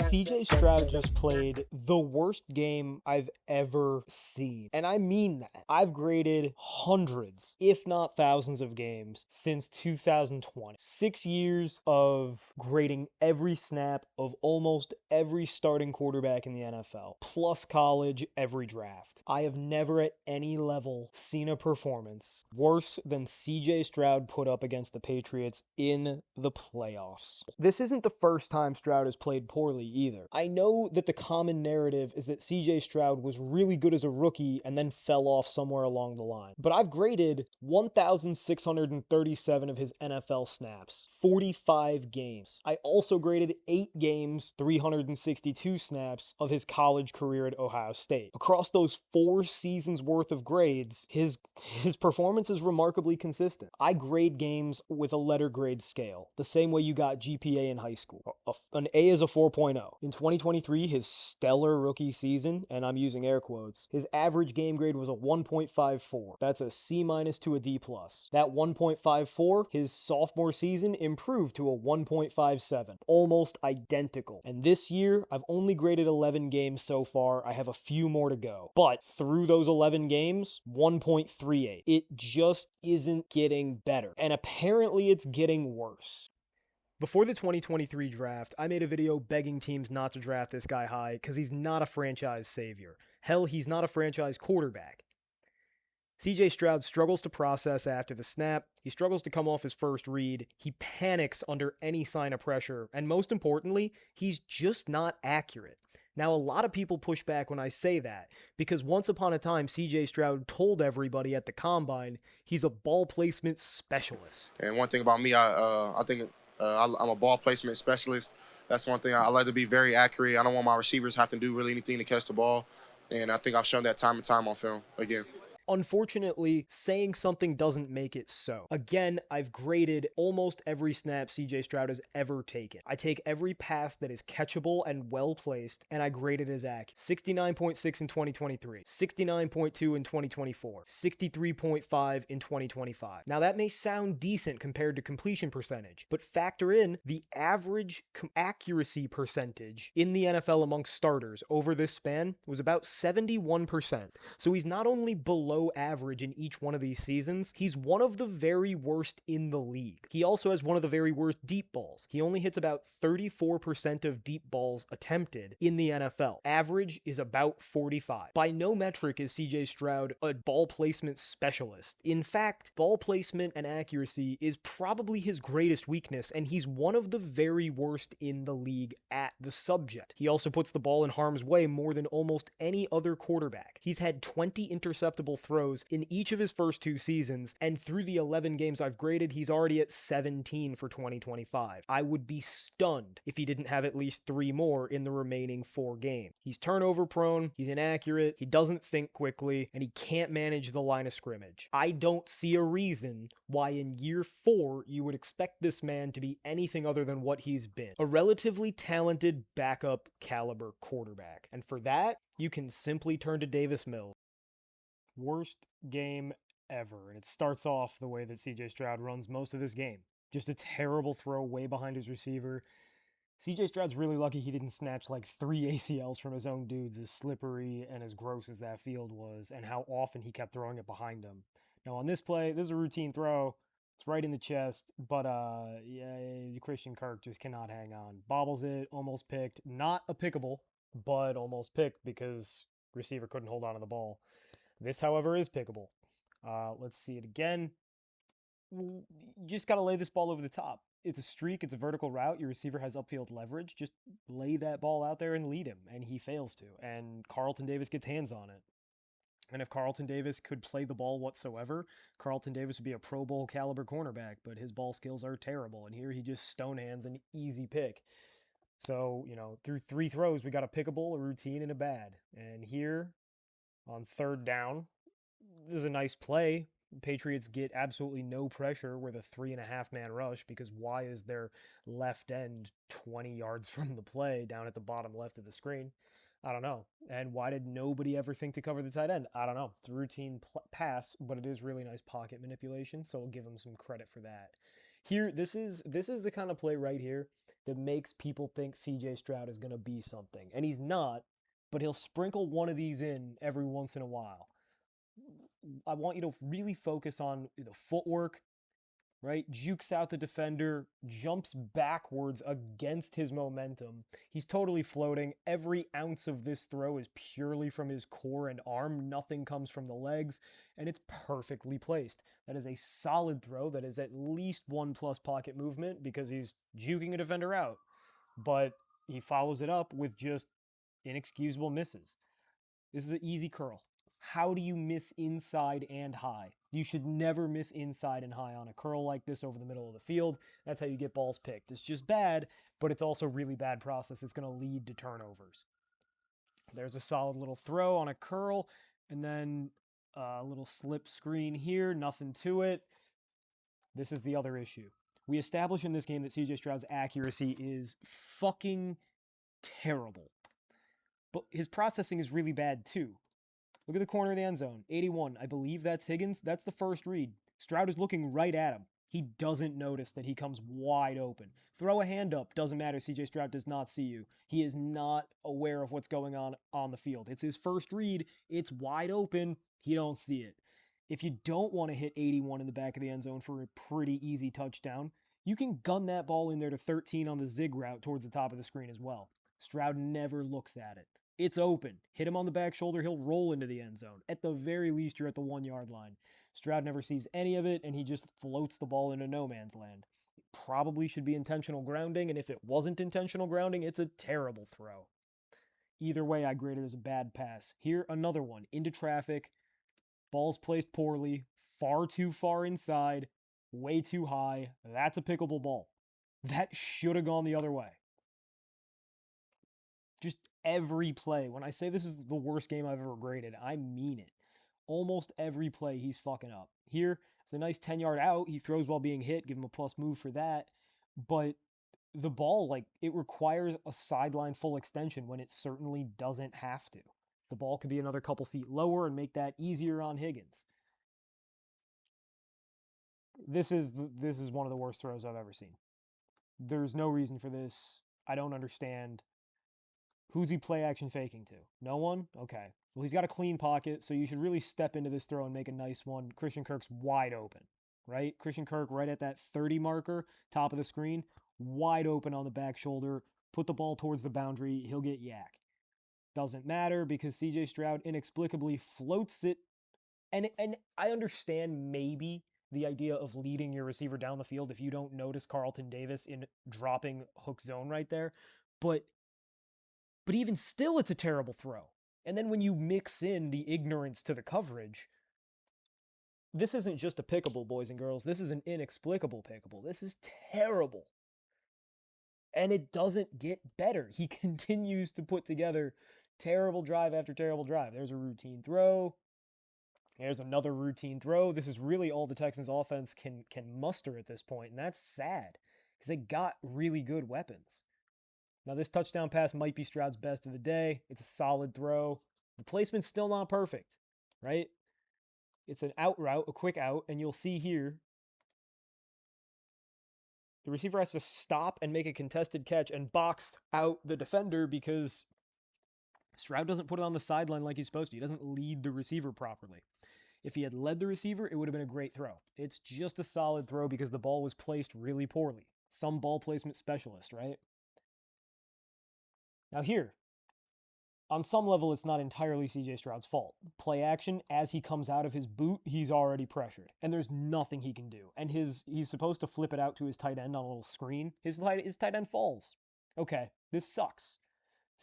CJ Stroud just played the worst game I've ever seen. And I mean that. I've graded hundreds, if not thousands of games since 2020. 6 years of grading every snap of almost every starting quarterback in the NFL, plus college, every draft. I have never at any level seen a performance worse than CJ Stroud put up against the Patriots in the playoffs. This isn't the first time Stroud has played poorly either. I know that the common narrative is that CJ Stroud was really good as a rookie and then fell off somewhere along the line. But I've graded 1,637 of his NFL snaps, 45 games. I also graded 8 games, 362 snaps of his college career at Ohio State. Across those 4 seasons worth of grades, his performance is remarkably consistent. I grade games with a letter grade scale, the same way you got GPA in high school. An A is a 4.0. In 2023, his stellar rookie season, and I'm using air quotes, his average game grade was a 1.54. That's a C- to a D+. That 1.54, his sophomore season improved to a 1.57. Almost identical. And this year, I've only graded 11 games so far. I have a few more to go. But through those 11 games, 1.38. It just isn't getting better. And apparently it's getting worse. Before the 2023 draft, I made a video begging teams not to draft this guy high because he's not a franchise savior. Hell, he's not a franchise quarterback. CJ Stroud struggles to process after the snap, he struggles to come off his first read, he panics under any sign of pressure, and most importantly, he's just not accurate. Now, a lot of people push back when I say that, because once upon a time, CJ Stroud told everybody at the Combine he's a ball placement specialist. And one thing about me, I think I'm a ball placement specialist. That's one thing. I like to be very accurate. I don't want my receivers have to do really anything to catch the ball. And I think I've shown that time and time on film again. Unfortunately, saying something doesn't make it so. Again, I've graded almost every snap CJ Stroud has ever taken. I take every pass that is catchable and well-placed, and I grade it as accurate. 69.6 in 2023, 69.2 in 2024, 63.5 in 2025. Now that may sound decent compared to completion percentage, but factor in the average accuracy percentage in the NFL amongst starters over this span was about 71%. So he's not only below average in each one of these seasons, he's one of the very worst in the league. He also has one of the very worst deep balls. He only hits about 34% of deep balls attempted in the NFL. Average is about 45. By no metric is CJ Stroud a ball placement specialist. In fact, ball placement and accuracy is probably his greatest weakness, and he's one of the very worst in the league at the subject. He also puts the ball in harm's way more than almost any other quarterback. He's had 20 interceptable throws in each of his first 2 seasons, and through the 11 games I've graded, he's already at 17 for 2025. I would be stunned if he didn't have at least 3 more in the remaining 4 games. He's turnover prone, he's inaccurate, he doesn't think quickly, and he can't manage the line of scrimmage. I don't see a reason why in year 4 you would expect this man to be anything other than what he's been. A relatively talented backup caliber quarterback. And for that, you can simply turn to Davis Mills. Worst game ever. And it starts off the way that CJ Stroud runs most of this game. Just a terrible throw way behind his receiver. CJ Stroud's really lucky he didn't snatch like 3 ACLs from his own dudes, as slippery and as gross as that field was, and how often he kept throwing it behind him. Now on this play, this is a routine throw. It's right in the chest, but Christian Kirk just cannot hang on. Bobbles it, almost picked. Not a pickable, but almost picked because receiver couldn't hold on to the ball. This, however, is pickable. Let's see it again. You just got to lay this ball over the top. It's a streak. It's a vertical route. Your receiver has upfield leverage. Just lay that ball out there and lead him, and he fails to. And Carlton Davis gets hands on it. And if Carlton Davis could play the ball whatsoever, Carlton Davis would be a Pro Bowl caliber cornerback, but his ball skills are terrible. And here he just stone hands an easy pick. So, through 3 throws, we got a pickable, a routine, and a bad. And here, on 3rd down, this is a nice play. Patriots get absolutely no pressure with a 3.5-man rush, because why is their left end 20 yards from the play down at the bottom left of the screen? I don't know. And why did nobody ever think to cover the tight end? I don't know. It's a routine pass, but it is really nice pocket manipulation, so we'll give him some credit for that. Here, this is the kind of play right here that makes people think CJ Stroud is going to be something. And he's not, but he'll sprinkle one of these in every once in a while. I want you to really focus on the footwork, right? Jukes out the defender, jumps backwards against his momentum. He's totally floating. Every ounce of this throw is purely from his core and arm. Nothing comes from the legs, and it's perfectly placed. That is a solid throw. That is at least 1+ pocket movement because he's juking a defender out. But he follows it up with just inexcusable misses. This is an easy curl. How do you miss inside and high? You should never miss inside and high on a curl like this over the middle of the field. That's how you get balls picked. It's just bad, but it's also really bad process. It's going to lead to turnovers. There's a solid little throw on a curl, and then a little slip screen here. Nothing to it. This is the other issue. We established in this game that CJ Stroud's accuracy is fucking terrible. But his processing is really bad too. Look at the corner of the end zone. 81. I believe that's Higgins. That's the first read. Stroud is looking right at him. He doesn't notice that he comes wide open. Throw a hand up. Doesn't matter. CJ Stroud does not see you. He is not aware of what's going on the field. It's his first read. It's wide open. He don't see it. If you don't want to hit 81 in the back of the end zone for a pretty easy touchdown, you can gun that ball in there to 13 on the zig route towards the top of the screen as well. Stroud never looks at it. It's open. Hit him on the back shoulder, he'll roll into the end zone. At the very least, you're at the 1-yard line. Stroud never sees any of it, and he just floats the ball into no man's land. It probably should be intentional grounding, and if it wasn't intentional grounding, it's a terrible throw. Either way, I grade it as a bad pass. Here, another one. Into traffic. Ball's placed poorly. Far too far inside. Way too high. That's a pickable ball. That should have gone the other way. Just every play. When I say this is the worst game I've ever graded, I mean it. Almost every play he's fucking up. Here, it's a nice 10-yard out. He throws while being hit. Give him a plus move for that. But the ball, it requires a sideline full extension when it certainly doesn't have to. The ball could be another couple feet lower and make that easier on Higgins. This is one of the worst throws I've ever seen. There's no reason for this. I don't understand. Who's he play action faking to? No one? Okay. Well, he's got a clean pocket, so you should really step into this throw and make a nice one. Christian Kirk's wide open, right? Christian Kirk right at that 30 marker, top of the screen, wide open on the back shoulder. Put the ball towards the boundary. He'll get yak. Doesn't matter because CJ Stroud inexplicably floats it. And I understand maybe the idea of leading your receiver down the field if you don't notice Carlton Davis in dropping hook zone right there. But even still, it's a terrible throw. And then when you mix in the ignorance to the coverage, this isn't just a pickable, boys and girls. This is an inexplicable pickable. This is terrible. And it doesn't get better. He continues to put together terrible drive after terrible drive. There's a routine throw. There's another routine throw. This is really all the Texans offense can muster at this point, and that's sad because they got really good weapons. Now, this touchdown pass might be Stroud's best of the day. It's a solid throw. The placement's still not perfect, right? It's an out route, a quick out, and you'll see here the receiver has to stop and make a contested catch and box out the defender because Stroud doesn't put it on the sideline like he's supposed to. He doesn't lead the receiver properly. If he had led the receiver, it would have been a great throw. It's just a solid throw because the ball was placed really poorly. Some ball placement specialist, right? Now here, on some level, it's not entirely CJ Stroud's fault. Play action, as he comes out of his boot, he's already pressured. And there's nothing he can do. And he's supposed to flip it out to his tight end on a little screen. His tight end falls. Okay, this sucks.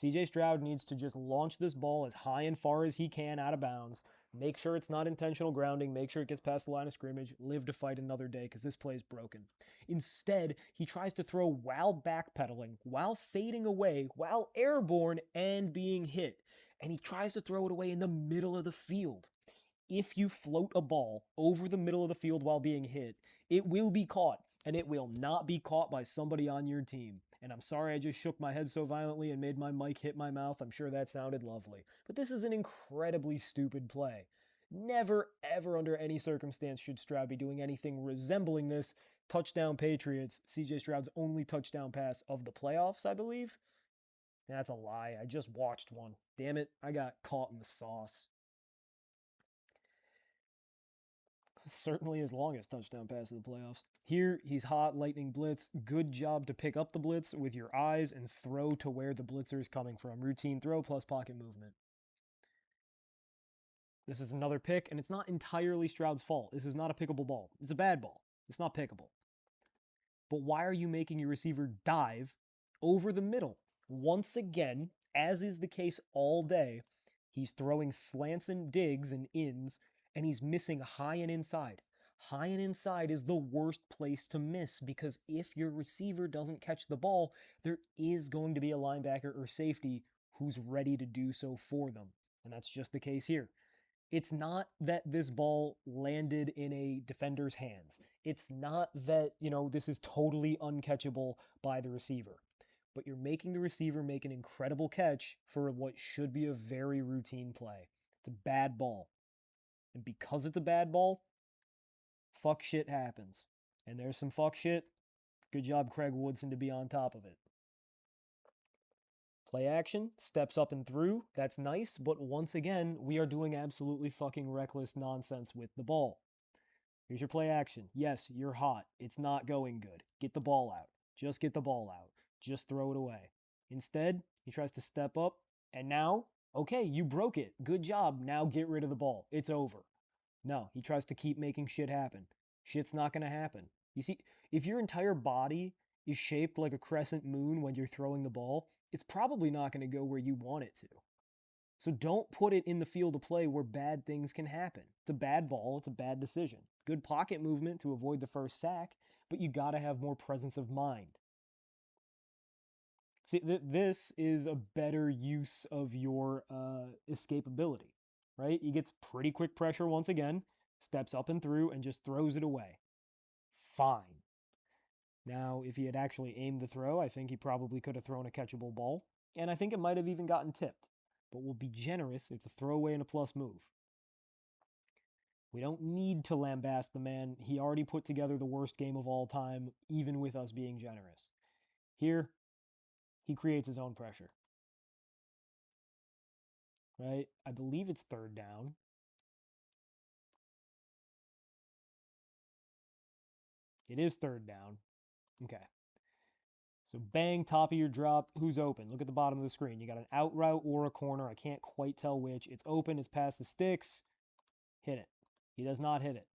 CJ Stroud needs to just launch this ball as high and far as he can out of bounds. Make sure it's not intentional grounding. Make sure it gets past the line of scrimmage. Live to fight another day because this play is broken. Instead, he tries to throw while backpedaling, while fading away, while airborne and being hit. And he tries to throw it away in the middle of the field. If you float a ball over the middle of the field while being hit, it will be caught. And it will not be caught by somebody on your team. And I'm sorry I just shook my head so violently and made my mic hit my mouth. I'm sure that sounded lovely. But this is an incredibly stupid play. Never, ever, under any circumstance should Stroud be doing anything resembling this. Touchdown Patriots, CJ Stroud's only touchdown pass of the playoffs, I believe. That's a lie. I just watched one. Damn it, I got caught in the sauce. Certainly his longest touchdown pass of the playoffs. Here, he's hot, lightning blitz. Good job to pick up the blitz with your eyes and throw to where the blitzer is coming from. Routine throw plus pocket movement. This is another pick, and it's not entirely Stroud's fault. This is not a pickable ball. It's a bad ball. It's not pickable. But why are you making your receiver dive over the middle? Once again, as is the case all day, he's throwing slants and digs and ins, and he's missing high and inside. High and inside is the worst place to miss because if your receiver doesn't catch the ball, there is going to be a linebacker or safety who's ready to do so for them. And that's just the case here. It's not that this ball landed in a defender's hands. It's not that, this is totally uncatchable by the receiver. But you're making the receiver make an incredible catch for what should be a very routine play. It's a bad ball. And because it's a bad ball, fuck shit happens. And there's some fuck shit. Good job, Craig Woodson, to be on top of it. Play action, steps up and through. That's nice, but once again, we are doing absolutely fucking reckless nonsense with the ball. Here's your play action. Yes, you're hot. It's not going good. Get the ball out. Just get the ball out. Just throw it away. Instead, he tries to step up, and now, okay, you broke it. Good job. Now get rid of the ball. It's over. No, he tries to keep making shit happen. Shit's not going to happen. You see, if your entire body is shaped like a crescent moon when you're throwing the ball, it's probably not going to go where you want it to. So don't put it in the field of play where bad things can happen. It's a bad ball. It's a bad decision. Good pocket movement to avoid the first sack, but you got to have more presence of mind. See, this is a better use of your escapability, right? He gets pretty quick pressure once again, steps up and through, and just throws it away. Fine. Now, if he had actually aimed the throw, I think he probably could have thrown a catchable ball, and I think it might have even gotten tipped. But we'll be generous. It's a throwaway and a plus move. We don't need to lambast the man. He already put together the worst game of all time, even with us being generous. Here, he creates his own pressure. Right? I believe it's third down. It is third down. Okay. So bang, top of your drop. Who's open? Look at the bottom of the screen. You got an out route or a corner. I can't quite tell which. It's open. It's past the sticks. Hit it. He does not hit it.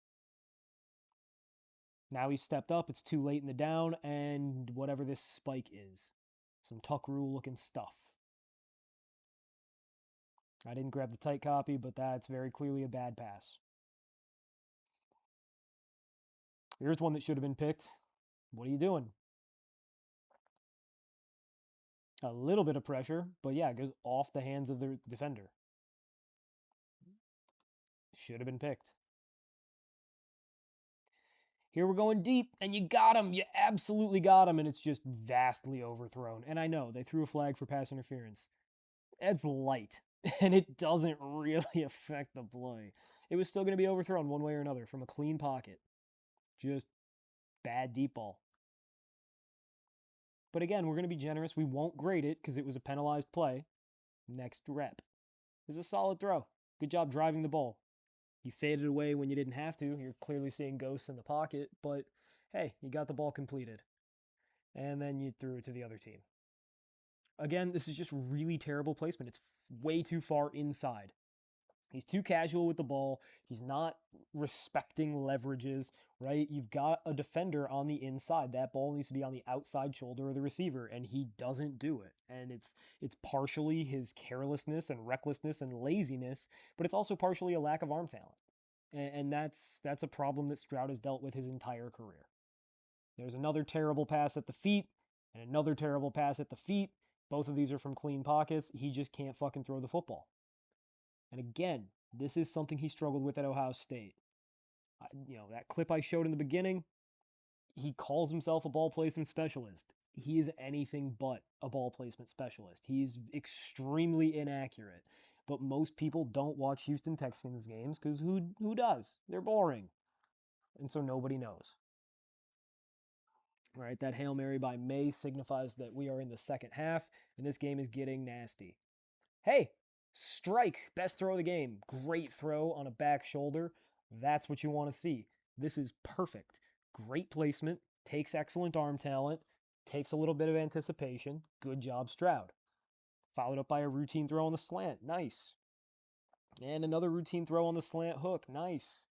Now he's stepped up. It's too late in the down. And whatever this spike is. Some tuck rule looking stuff. I didn't grab the tight copy, but that's very clearly a bad pass. Here's one that should have been picked. What are you doing? A little bit of pressure, but yeah, it goes off the hands of the defender. Should have been picked. Here we're going deep, and you got him. You absolutely got him, and it's just vastly overthrown. And I know, they threw a flag for pass interference. It's light, and it doesn't really affect the play. It was still going to be overthrown one way or another from a clean pocket. Just bad deep ball. But again, we're going to be generous. We won't grade it because it was a penalized play. Next rep. It's a solid throw. Good job driving the ball. You faded away when you didn't have to. You're clearly seeing ghosts in the pocket, but hey, you got the ball completed. And then you threw it to the other team. Again, this is just really terrible placement. It's way too far inside. He's too casual with the ball. He's not respecting leverages, right? You've got a defender on the inside. That ball needs to be on the outside shoulder of the receiver, and he doesn't do it. And it's partially his carelessness and recklessness and laziness, but it's also partially a lack of arm talent. And that's a problem that Stroud has dealt with his entire career. There's another terrible pass at the feet and another terrible pass at the feet. Both of these are from clean pockets. He just can't fucking throw the football. And again, this is something he struggled with at Ohio State. That clip I showed in the beginning, he calls himself a ball placement specialist. he is anything but a ball placement specialist. He's extremely inaccurate. But most people don't watch Houston Texans games because who does? They're boring. And so nobody knows. All right, that Hail Mary by May signifies that we are in the second half, and this game is getting nasty. Hey, strike, best throw of the game. Great throw on a back shoulder. That's what you want to see. This is perfect. Great placement, takes excellent arm talent, takes a little bit of anticipation. Good job, Stroud. Followed up by a routine throw on the slant. Nice. And another routine throw on the slant hook. Nice.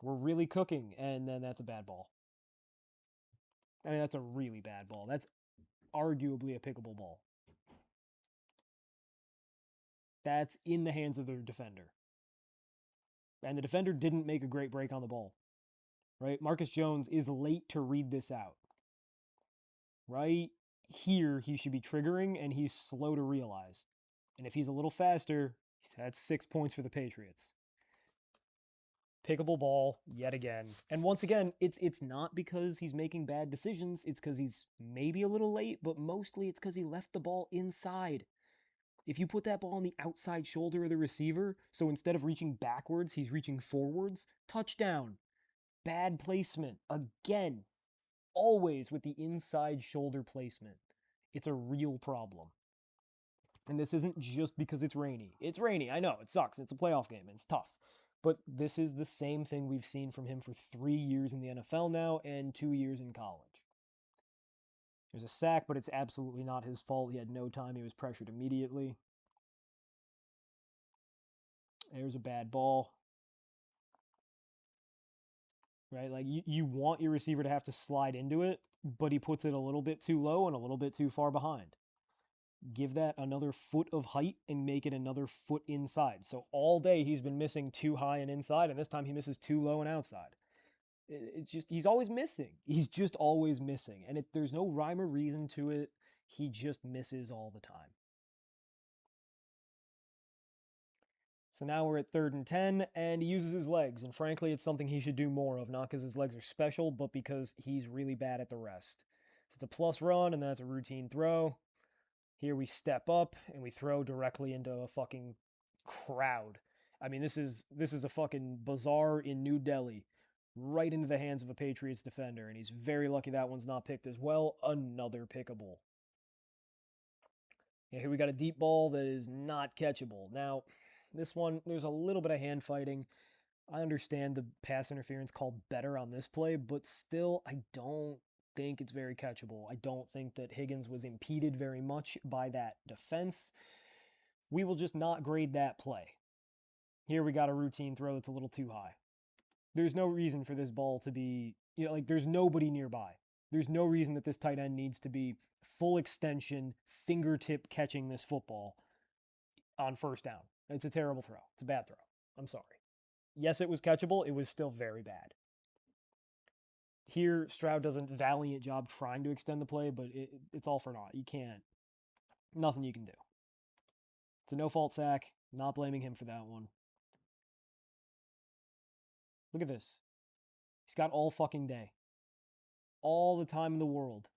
We're really cooking, and then that's a bad ball. I mean, that's a really bad ball. That's arguably a pickable ball. That's in the hands of the defender. And the defender didn't make a great break on the ball. Right? Marcus Jones is late to read this out. Right here, he should be triggering, and he's slow to realize. And if he's a little faster, that's 6 points for the Patriots. Pickable ball yet again. And once again, it's not because he's making bad decisions. It's because he's maybe a little late, but mostly it's because he left the ball inside. If you put that ball on the outside shoulder of the receiver, so instead of reaching backwards, he's reaching forwards, touchdown. Bad placement. Again, always with the inside shoulder placement. It's a real problem. And this isn't just because it's rainy. It's rainy, I know, it sucks. It's a playoff game, it's tough. But this is the same thing we've seen from him for 3 years in the NFL now and 2 years in college. There's a sack, but it's absolutely not his fault. He had no time. He was pressured immediately. There's a bad ball. Right? Like, you want your receiver to have to slide into it, but he puts it a little bit too low and a little bit too far behind. Give that another foot of height and make it another foot inside. So all day he's been missing too high and inside, and this time he misses too low and outside. It's just, he's always missing. He's just always missing. And there's no rhyme or reason to it. He just misses all the time. So now we're at 3rd and 10, and he uses his legs. And frankly, it's something he should do more of, not because his legs are special, but because he's really bad at the rest. So it's a plus run, and that's a routine throw. Here we step up, and we throw directly into a fucking crowd. I mean, this is a fucking bazaar in New Delhi. Right into the hands of a Patriots defender, and he's very lucky that one's not picked as well. Another pickable. Yeah, here we got a deep ball that is not catchable. Now, this one, there's a little bit of hand fighting. I understand the pass interference called better on this play, but still, I don't think it's very catchable. I don't think that Higgins was impeded very much by that defense. We will just not grade that play. Here we got a routine throw that's a little too high. There's no reason for this ball to be, there's nobody nearby. There's no reason that this tight end needs to be full extension, fingertip catching this football on first down. It's a terrible throw. It's a bad throw. I'm sorry. Yes, it was catchable. It was still very bad. Here, Stroud does a valiant job trying to extend the play, but it's all for naught. You can't. Nothing you can do. It's a no-fault sack. Not blaming him for that one. Look at this. He's got all fucking day. All the time in the world.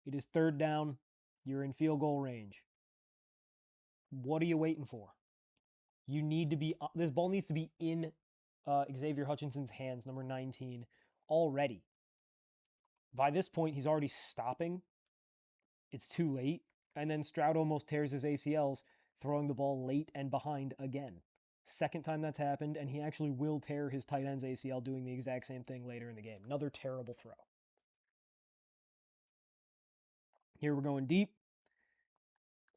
It is 3rd down. You're in field goal range. What are you waiting for? You need to be... This ball needs to be in Xavier Hutchinson's hands, number 19, already. By this point, he's already stopping. It's too late. And then Stroud almost tears his ACLs, throwing the ball late and behind again. Second time that's happened, and he actually will tear his tight end's ACL doing the exact same thing later in the game. Another terrible throw. Here we're going deep,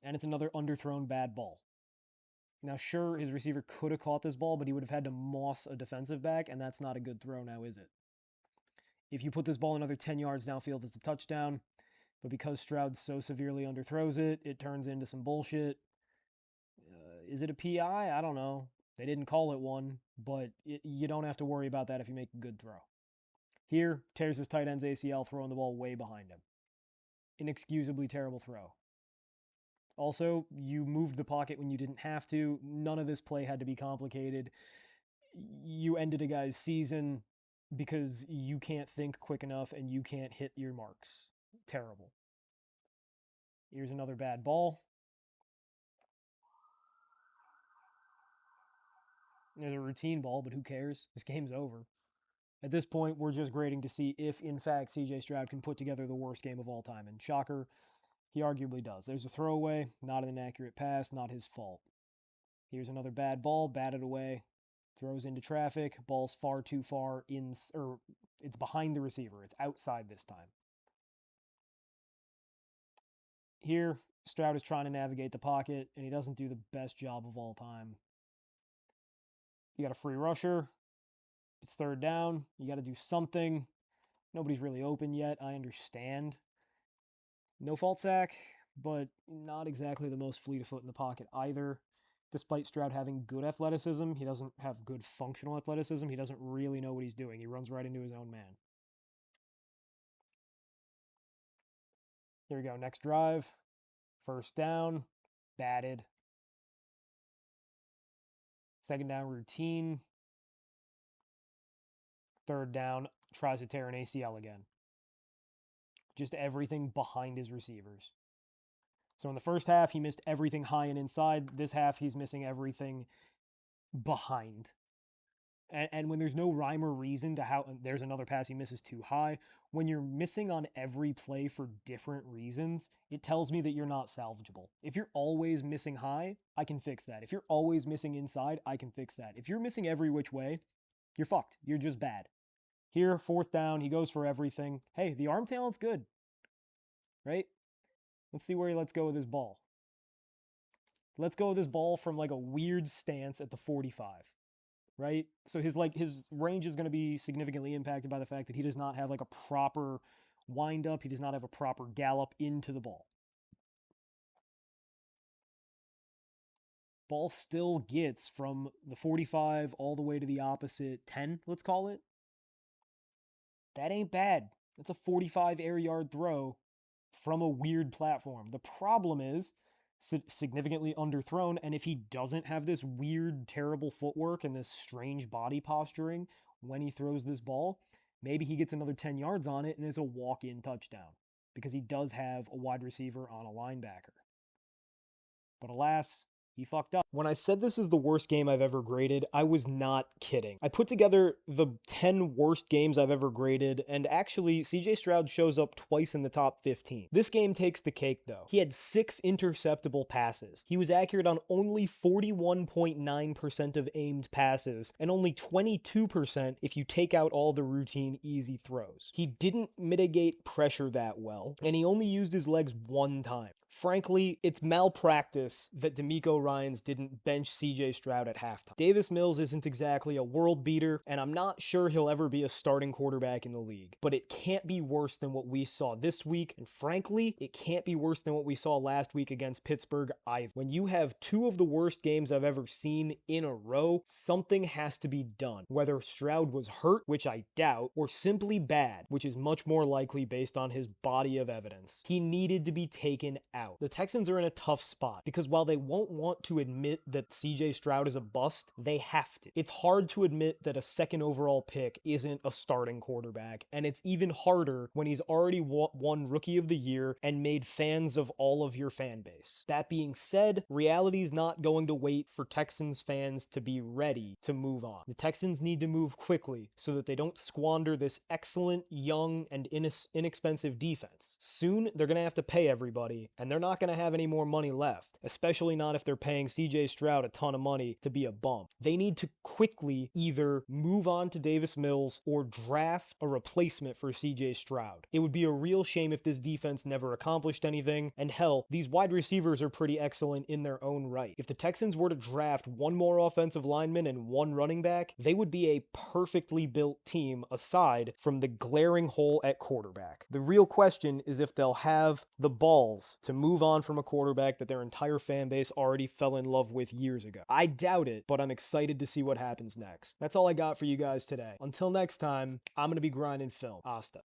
and it's another underthrown bad ball. Now, sure, his receiver could have caught this ball, but he would have had to moss a defensive back, and that's not a good throw now, is it? If you put this ball another 10 yards downfield, it's a touchdown, but because Stroud so severely underthrows it, it turns into some bullshit. Is it a PI? I don't know. They didn't call it one, but you don't have to worry about that if you make a good throw. Here, tears his tight end's ACL, throwing the ball way behind him. Inexcusably terrible throw. Also, you moved the pocket when you didn't have to. None of this play had to be complicated. You ended a guy's season because you can't think quick enough and you can't hit your marks. terrible. Here's another bad ball. There's a routine ball, but who cares? This game's over. At this point, we're just grading to see if, in fact, CJ Stroud can put together the worst game of all time. And shocker, he arguably does. There's a throwaway, not an inaccurate pass, not his fault. Here's another bad ball, batted away, throws into traffic, ball's far too far it's behind the receiver. It's outside this time. Here, Stroud is trying to navigate the pocket, and he doesn't do the best job of all time. You got a free rusher. It's third down. You got to do something. Nobody's really open yet. I understand. No fault sack, but not exactly the most fleet of foot in the pocket either. Despite Stroud having good athleticism, he doesn't have good functional athleticism. He doesn't really know what he's doing. He runs right into his own man. Here we go. Next drive. First down. Batted. Second down routine. Third down, tries to tear an ACL again. Just everything behind his receivers. So in the first half, he missed everything high and inside. This half, he's missing everything behind. And when there's no rhyme or reason to how there's another pass he misses too high, when you're missing on every play for different reasons, it tells me that you're not salvageable. If you're always missing high, I can fix that. If you're always missing inside, I can fix that. If you're missing every which way, you're fucked. You're just bad. Here, fourth down, he goes for everything. Hey, the arm talent's good, right? Let's see where he lets go with his ball. Let's go with his ball from like a weird stance at the 45, right? So his range is going to be significantly impacted by the fact that he does not have like a proper wind up. He does not have a proper gallop into the ball. Ball still gets from the 45 all the way to the opposite 10, let's call it. That ain't bad. That's a 45 air yard throw from a weird platform. The problem is significantly underthrown, and if he doesn't have this weird, terrible footwork and this strange body posturing when he throws this ball, maybe he gets another 10 yards on it and it's a walk-in touchdown because he does have a wide receiver on a linebacker. But alas, he fucked up. When I said this is the worst game I've ever graded, I was not kidding. I put together the 10 worst games I've ever graded, and actually, CJ Stroud shows up twice in the top 15. This game takes the cake, though. He had 6 interceptable passes. He was accurate on only 41.9% of aimed passes, and only 22% if you take out all the routine easy throws. He didn't mitigate pressure that well, and he only used his legs one time. Frankly, it's malpractice that DeMeco Ryans didn't bench CJ Stroud at halftime. Davis Mills isn't exactly a world beater, and I'm not sure he'll ever be a starting quarterback in the league. But it can't be worse than what we saw this week, and frankly, it can't be worse than what we saw last week against Pittsburgh either. When you have 2 of the worst games I've ever seen in a row, something has to be done. Whether Stroud was hurt, which I doubt, or simply bad, which is much more likely based on his body of evidence. He needed to be taken out. The Texans are in a tough spot because while they won't want to admit that CJ Stroud is a bust, they have to. It's hard to admit that a second overall pick isn't a starting quarterback, and it's even harder when he's already won Rookie of the Year and made fans of all of your fan base. That being said, reality's not going to wait for Texans fans to be ready to move on. The Texans need to move quickly so that they don't squander this excellent, young, and inexpensive defense. Soon, they're going to have to pay everybody, and they're not going to have any more money left, especially not if they're paying CJ Stroud a ton of money to be a bum. They need to quickly either move on to Davis Mills or draft a replacement for CJ Stroud. It would be a real shame if this defense never accomplished anything, and hell, these wide receivers are pretty excellent in their own right. If the Texans were to draft one more offensive lineman and one running back, they would be a perfectly built team aside from the glaring hole at quarterback. The real question is if they'll have the balls to move on from a quarterback that their entire fan base already fell in love with years ago. I doubt it, but I'm excited to see what happens next. That's all I got for you guys today. Until next time, I'm going to be grinding film. Hasta.